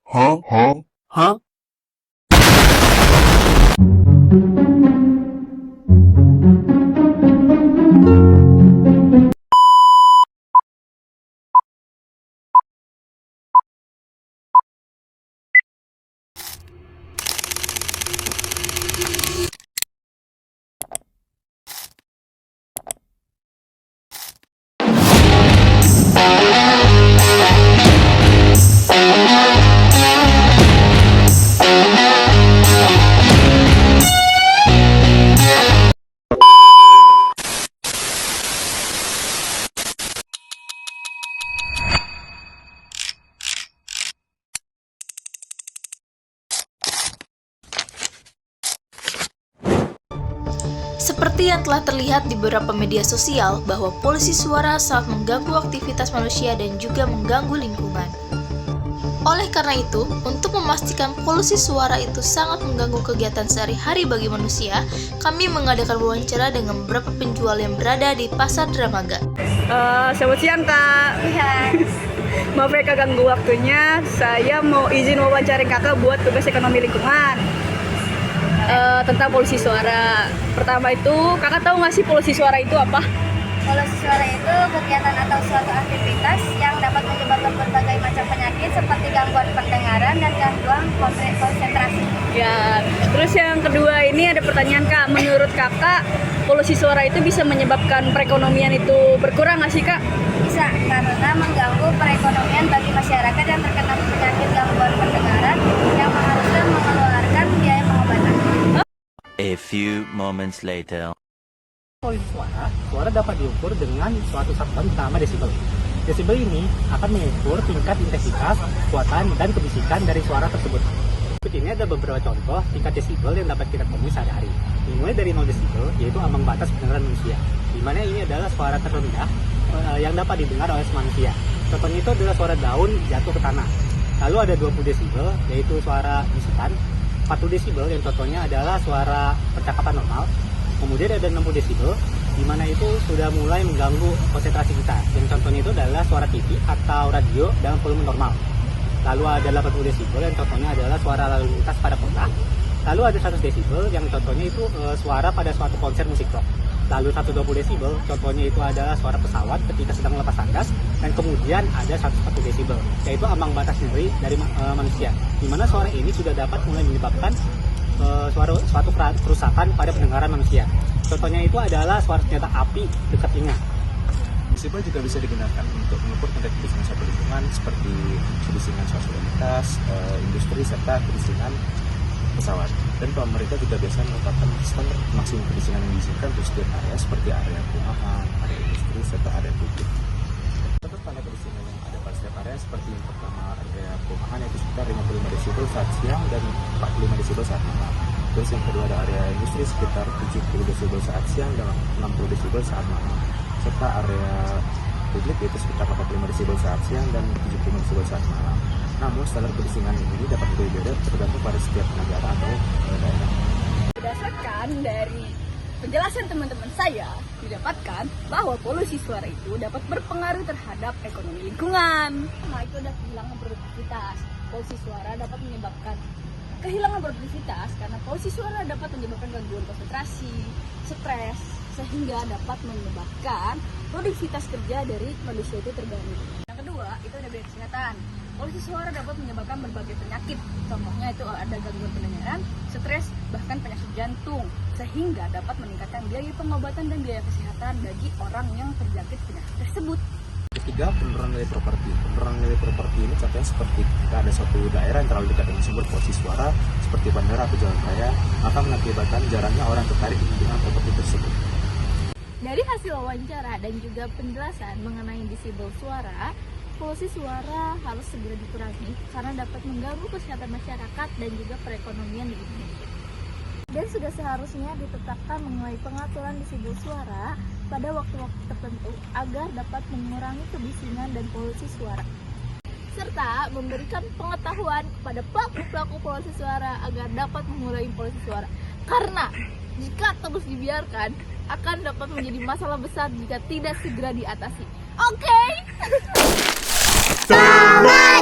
Hah? Seperti yang telah terlihat di beberapa media sosial bahwa polusi suara sangat mengganggu aktivitas manusia dan juga mengganggu lingkungan. Oleh karena itu, untuk memastikan polusi suara itu sangat mengganggu kegiatan sehari-hari bagi manusia, kami mengadakan wawancara dengan beberapa penjual yang berada di Pasar Dramaga. Selamat siang Kak. Iya. Maaf ya Kak ganggu waktunya. Saya mau izin wawancara Kakak buat tugas ekonomi lingkungan tentang polusi suara. Pertama itu, Kakak tahu nggak sih polusi suara itu apa? Polusi suara itu kegiatan atau suatu aktivitas yang dapat menyebabkan berbagai macam penyakit seperti gangguan pendengaran dan gangguan konsentrasi. Ya, terus yang kedua ini ada pertanyaan Kak. Menurut Kakak, polusi suara itu bisa menyebabkan perekonomian itu berkurang nggak sih Kak? Bisa, karena mengganggu perekonomian bagi masyarakat yang terkena penyakit gangguan pendengaran yang mengharuskan mengeluarkan biaya pengobatan. A few moments later. Polusi suara dapat diukur dengan suatu satuan bernama desibel. Desibel ini akan mengukur tingkat intensitas, kekuatan, dan kebisikan dari suara tersebut. Berikut ini ada beberapa contoh tingkat desibel yang dapat kita temui sehari-hari. Dimulai dari 0 desibel, yaitu ambang batas pendengaran manusia, di mana ini adalah suara terendah yang dapat didengar oleh manusia. Contohnya itu adalah suara daun jatuh ke tanah. Lalu ada 20 desibel, yaitu suara bisikan. 40 desibel yang contohnya adalah suara percakapan normal. Kemudian ada 60 desibel, di mana itu sudah mulai mengganggu konsentrasi kita. Yang contohnya itu adalah suara TV atau radio dalam volume normal. Lalu ada 80 desibel yang contohnya adalah suara lalu lintas pada kota. Lalu ada 100 desibel yang contohnya itu suara pada suatu konser musik rock. Lalu 120 desibel contohnya itu adalah suara pesawat ketika sedang melepas landas. Dan kemudian ada 101 desibel, yaitu ambang batas nyeri dari manusia, di mana suara ini sudah dapat mulai menyebabkan suatu kerusakan pada pendengaran manusia. Contohnya itu adalah suara senjata api dekat telinga. Desibel juga bisa digunakan untuk mengukur tingkat kebisingan suatu lingkungan seperti kebisingan suatu lintas, industri, serta kebisingan pesawat. Dan pemerintah juga biasanya menetapkan standar maksimum kebisingan yang diizinkan untuk setiap area seperti area perumahan, area industri, serta area publik. Contoh tanda kebisingan yang ada pada setiap area seperti yang pertama area perumahan yaitu sekitar 55 desibel saat siang dan 45 desibel saat malam. Terus yang kedua ada area industri sekitar 70 desibel saat siang dan 60 desibel saat malam. Serta area publik yaitu sekitar 45 desibel saat siang dan 75 desibel saat malam. Namun standar kebisingan ini dapat berbeda tergantung pada setiap negara atau daerah. Berdasarkan dari penjelasan teman-teman saya, didapatkan bahwa polusi suara itu dapat berpengaruh terhadap ekonomi lingkungan. Nah, itu ada kehilangan produktivitas. Polusi suara dapat menyebabkan kehilangan produktivitas karena polusi suara dapat menyebabkan gangguan konsentrasi, stres, sehingga dapat menyebabkan produktivitas kerja dari manusia itu terganggu. Yang kedua, itu ada biaya kesehatan. Polusi suara dapat menyebabkan berbagai penyakit. Contohnya itu ada gangguan pendengaran, stres, bahkan penyakit jantung, sehingga dapat meningkatkan biaya pengobatan dan biaya kesehatan bagi orang yang terjangkit penyakit tersebut. Ketiga, penurunan nilai properti. Penurunan nilai properti ini contohnya seperti jika ada suatu daerah yang terlalu dekat dengan sumber polusi suara seperti bandara atau jalan raya, maka mengakibatkan jarangnya orang tertarik dengan properti tersebut. Dari hasil wawancara dan juga penjelasan mengenai desibel suara, polusi suara harus segera dikurangi karena dapat mengganggu kesehatan masyarakat dan juga perekonomian di Indonesia. Dan sudah seharusnya ditetapkan mengenai pengaturan desibel suara pada waktu-waktu tertentu agar dapat mengurangi kebisingan dan polusi suara. Serta memberikan pengetahuan kepada pelaku-pelaku polusi suara agar dapat mengurangi polusi suara. Karena jika terus dibiarkan akan dapat menjadi masalah besar jika tidak segera diatasi. Oke? Selamat